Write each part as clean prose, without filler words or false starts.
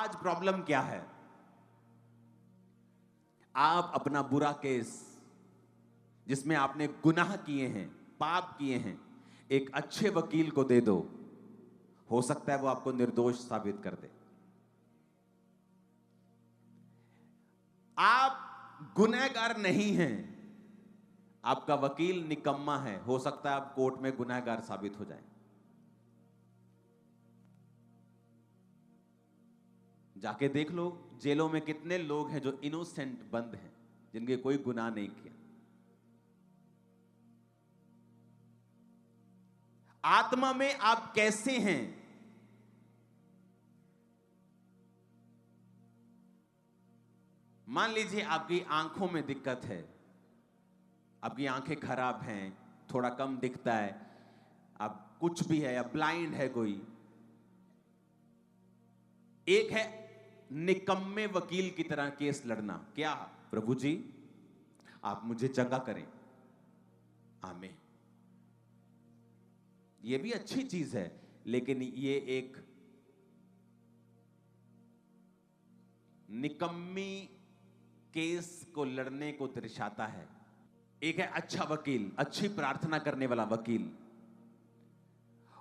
आज प्रॉब्लम क्या है? आप अपना बुरा केस जिसमें आपने गुनाह किए हैं, पाप किए हैं, एक अच्छे वकील को दे दो, हो सकता है वो आपको निर्दोष साबित कर दे। आप गुनहगार नहीं हैं, आपका वकील निकम्मा है, हो सकता है आप कोर्ट में गुनहगार साबित हो जाएं। जाके देख लो जेलों में कितने लोग हैं जो इनोसेंट बंद हैं, जिनके कोई गुनाह नहीं किया। आत्मा में आप कैसे हैं? मान लीजिए आपकी आंखों में दिक्कत है, आपकी आंखें खराब हैं, थोड़ा कम दिखता है, आप कुछ भी है, या ब्लाइंड है कोई। एक है निकम्मे वकील की तरह केस लड़ना, क्या प्रभु जी आप मुझे चंगा करें, आमीन। ये भी अच्छी चीज है, लेकिन ये एक निकम्मी केस को लड़ने को दर्शाता है। एक है अच्छा वकील, अच्छी प्रार्थना करने वाला वकील,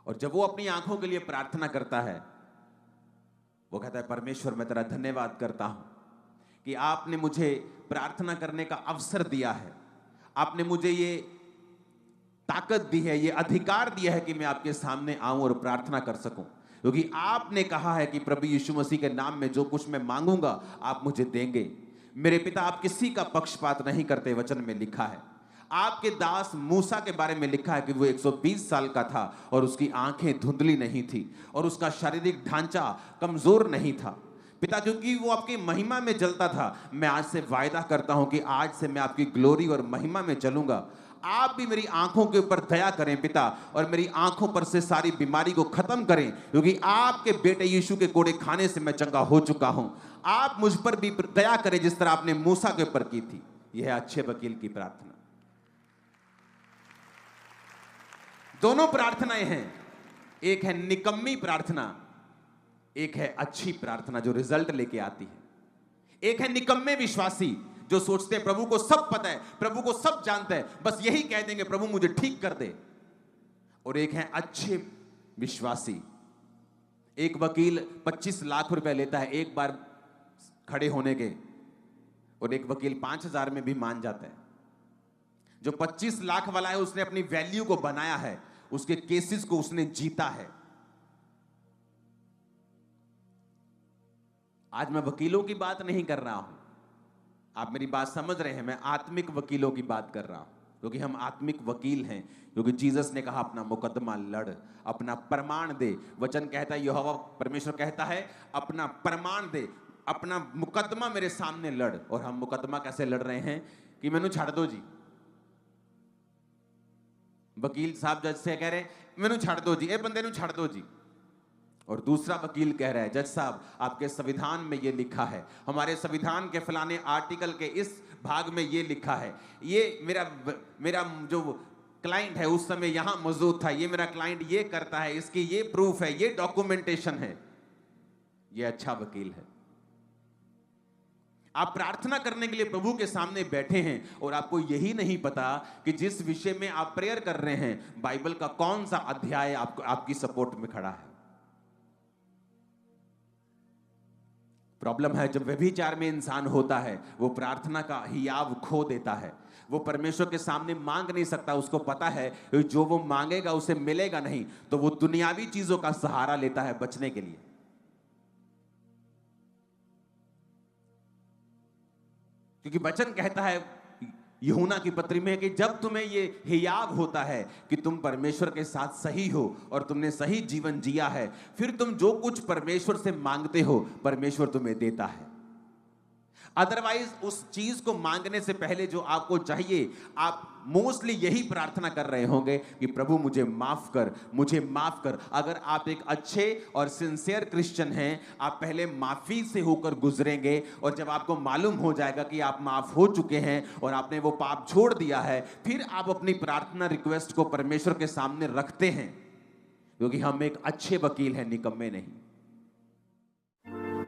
और जब वो अपनी आंखों के लिए प्रार्थना करता है, वो कहता है परमेश्वर मैं तेरा धन्यवाद करता हूं कि आपने मुझे प्रार्थना करने का अवसर दिया है, आपने मुझे ये ताकत दी है, ये अधिकार दिया है कि मैं आपके सामने आऊं और प्रार्थना कर सकूं, क्योंकि आपने कहा है कि प्रभु यीशु मसीह के नाम में जो कुछ मैं मांगूंगा आप मुझे देंगे। मेरे पिता आप किसी का पक्षपात नहीं करते, वचन में लिखा है। आपके दास मूसा के बारे में लिखा है कि वो 120 साल का था और उसकी आंखें धुंधली नहीं थी और उसका शारीरिक ढांचा कमजोर नहीं था। पिता क्योंकि वो आपकी महिमा में जलता था, मैं आज से वायदा करता हूं कि आज से मैं आपकी ग्लोरी और महिमा में चलूंगा। आप भी मेरी आंखों के ऊपर दया करें पिता, और मेरी आंखों पर से सारी बीमारी को खत्म करें, क्योंकि आपके बेटे यीशु के कोड़े खाने से मैं चंगा हो चुका हूं। आप मुझ पर भी दया करें जिस तरह आपने मूसा के ऊपर की थी। यह है अच्छे वकील की प्रार्थना। दोनों प्रार्थनाएं हैं, एक है निकम्मी प्रार्थना, एक है अच्छी प्रार्थना जो रिजल्ट लेके आती है। एक है निकम्मे विश्वासी जो सोचते हैं प्रभु को सब पता है, प्रभु को सब जानता है, बस यही कह देंगे प्रभु मुझे ठीक कर दे। और एक है अच्छे विश्वासी। एक वकील 25 लाख रुपए लेता है एक बार खड़े होने के, और एक वकील 5,000 में भी मान जाता है। जो 25 लाख वाला है उसने अपनी वैल्यू को बनाया है, उसके केसेस को उसने जीता है। आज मैं वकीलों की बात नहीं कर रहा हूं, आप मेरी बात समझ रहे हैं, मैं आत्मिक वकीलों की बात कर रहा हूं, क्योंकि हम आत्मिक वकील हैं। क्योंकि जीसस ने कहा अपना मुकदमा लड़, अपना प्रमाण दे। वचन कहता है, यहोवा परमेश्वर कहता है अपना प्रमाण दे, अपना मुकदमा मेरे सामने लड़। और हम मुकदमा कैसे लड़ रहे हैं कि मैनू छाड़ दो जी। वकील साहब जज से कह रहे हैं मैनू छाड़ दो जी, ए बंदे नू छाड़ दो जी। और दूसरा वकील कह रहा है जज साहब आपके संविधान में ये लिखा है, हमारे संविधान के फलाने आर्टिकल के इस भाग में ये लिखा है, ये मेरा जो क्लाइंट है उस समय यहां मौजूद था, ये मेरा क्लाइंट ये करता है, इसकी ये प्रूफ है, ये डॉक्यूमेंटेशन है। ये अच्छा वकील है। आप प्रार्थना करने के लिए प्रभु के सामने बैठे हैं और आपको यही नहीं पता कि जिस विषय में आप प्रेयर कर रहे हैं बाइबल का कौन सा अध्याय आपकी सपोर्ट में खड़ा है। प्रॉब्लम है जब व्यभिचार में इंसान होता है, वो प्रार्थना का हियाव खो देता है, वो परमेश्वर के सामने मांग नहीं सकता। उसको पता है जो वो मांगेगा उसे मिलेगा नहीं, तो वो दुनियावी चीजों का सहारा लेता है बचने के लिए। क्योंकि वचन कहता है यूहन्ना की पत्री में कि जब तुम्हें ये हियाव होता है कि तुम परमेश्वर के साथ सही हो और तुमने सही जीवन जिया है, फिर तुम जो कुछ परमेश्वर से मांगते हो परमेश्वर तुम्हें देता है। अदरवाइज उस चीज को मांगने से पहले जो आपको चाहिए, आप मोस्टली यही प्रार्थना कर रहे होंगे कि प्रभु मुझे माफ कर, मुझे माफ कर। अगर आप एक अच्छे और सिंसियर क्रिश्चियन हैं, आप पहले माफी से होकर गुजरेंगे, और जब आपको मालूम हो जाएगा कि आप माफ हो चुके हैं और आपने वो पाप छोड़ दिया है, फिर आप अपनी प्रार्थना रिक्वेस्ट को परमेश्वर के सामने रखते हैं, क्योंकि हम एक अच्छे वकील हैं, निकम्मे नहीं।